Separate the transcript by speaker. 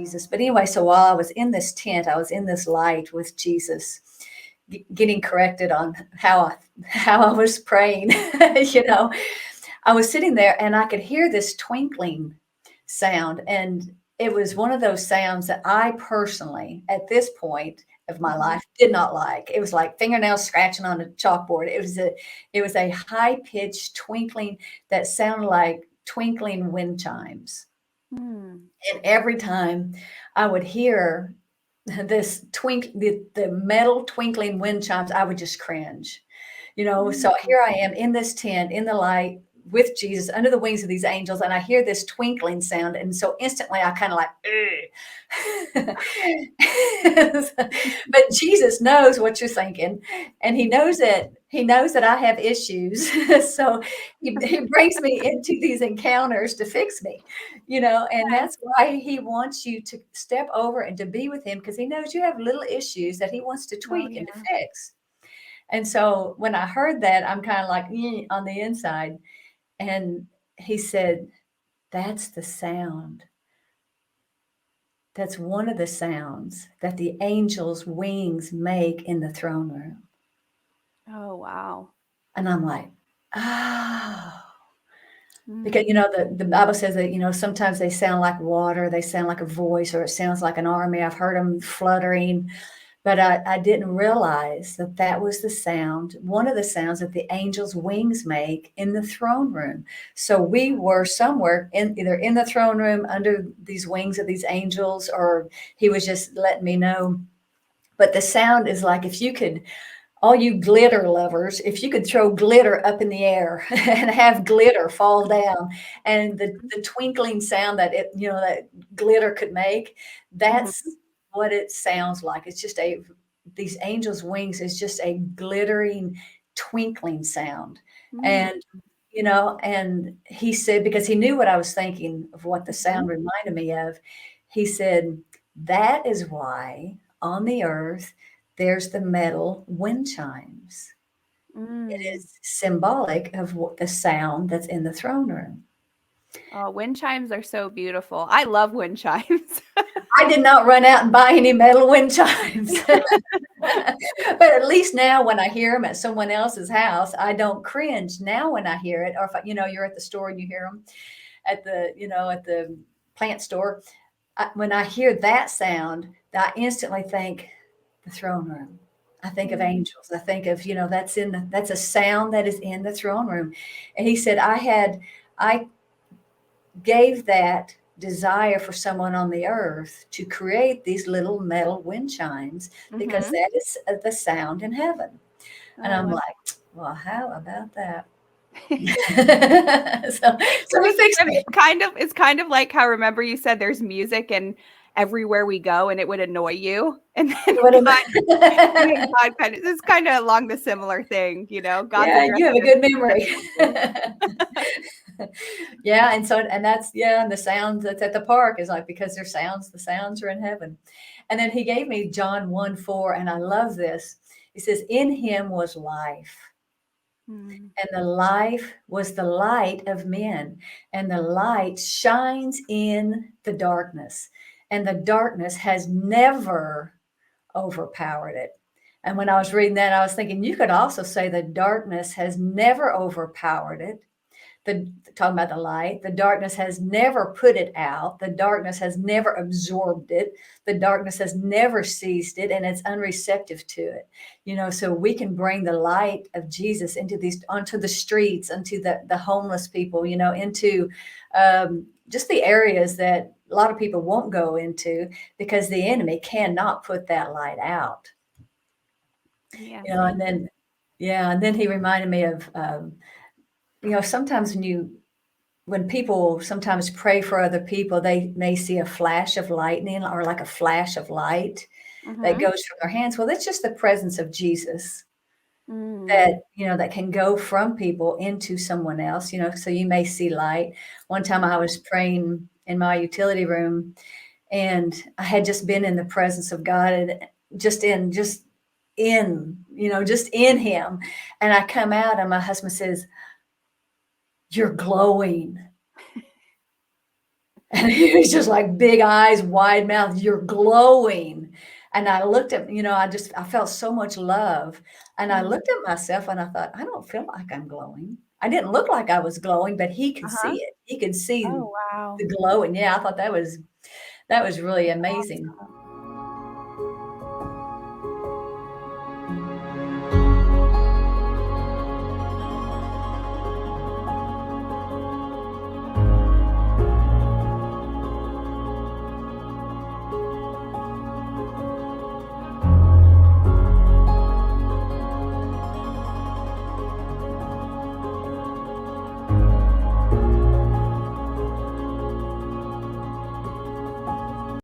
Speaker 1: Jesus. But anyway, so while I was in this tent, I was in this light with Jesus, getting corrected on how I was praying. I was sitting there and I could hear this twinkling sound, and it was one of those sounds that I personally, at this point of my life, did not like. It was like fingernails scratching on a chalkboard. It was a high pitched twinkling that sounded like twinkling wind chimes.
Speaker 2: Mm.
Speaker 1: And every time I would hear this the metal twinkling wind chimes, I would just cringe. So here I am in this tent, in the light with Jesus, under the wings of these angels, and I hear this twinkling sound. And so instantly I kind of like, but Jesus knows what you're thinking, and he knows that I have issues. So he brings me into these encounters to fix me, and that's why he wants you to step over and to be with him, because he knows you have little issues that he wants to tweak and to fix. And so when I heard that, I'm kind of like on the inside. And he said, that's the sound. That's one of the sounds that the angels' wings make in the throne room.
Speaker 2: Oh, wow.
Speaker 1: And I'm like, oh. Because, the Bible says that, sometimes they sound like water, they sound like a voice, or it sounds like an army. I've heard them fluttering. But I didn't realize that was the sound, one of the sounds that the angels' wings make in the throne room. So we were somewhere either in the throne room under these wings of these angels, or he was just letting me know. But the sound is like, if you could, all you glitter lovers, if you could throw glitter up in the air and have glitter fall down, and the twinkling sound that that glitter could make, that's what it sounds like. It's just these angels' wings is just a glittering, twinkling sound. And, and he said, because he knew what I was thinking of what the sound reminded me of, he said, that is why on the earth, there's the metal wind chimes. It is symbolic of the sound that's in the throne room.
Speaker 2: Oh, wind chimes are so beautiful. I love wind chimes.
Speaker 1: I did not run out and buy any metal wind chimes. But at least now when I hear them at someone else's house, I don't cringe now when I hear it. Or if you're at the store and you hear them at the plant store, when I hear that sound, I instantly think the throne room. I think of angels. I think of, that's a sound that is in the throne room. And he said, I gave that desire for someone on the earth to create these little metal wind chimes, because that is the sound in heaven. And I'm like, well, how about that? so he fixed me.
Speaker 2: It's kind of like how, remember you said there's music and everywhere we go, and it would annoy you, and then God it's kind of along the similar thing, God.
Speaker 1: You have a good memory. Yeah, and that's and the sounds that's at the park is like, because the sounds are in heaven. And then he gave me John 1:4, and I love this. He says, in him was life. And the life was the light of men, and the light shines in the darkness, and the darkness has never overpowered it. And when I was reading that, I was thinking, you could also say the darkness has never overpowered it. Talking about the light, the darkness has never put it out. The darkness has never absorbed it. The darkness has never seized it, and it's unreceptive to it. So we can bring the light of Jesus onto the streets, onto the homeless people, into just the areas that a lot of people won't go into, because the enemy cannot put that light out. And then he reminded me of sometimes when people sometimes pray for other people, they may see a flash of lightning or like a flash of light that goes from their hands. Well, that's just the presence of Jesus that can go from people into someone else, so you may see light. One time I was praying in my utility room, and I had just been in the presence of God, and just in him. And I come out, and my husband says, you're glowing. And he was just like big eyes, wide mouth, "You're glowing." And I looked at, I felt so much love. And I
Speaker 2: Mm.
Speaker 1: looked at myself and I thought, I don't feel like I'm glowing. I didn't look like I was glowing, but he could
Speaker 2: Uh-huh.
Speaker 1: see it. He could see
Speaker 2: Oh, wow.
Speaker 1: the glow. And yeah, I thought that was really amazing.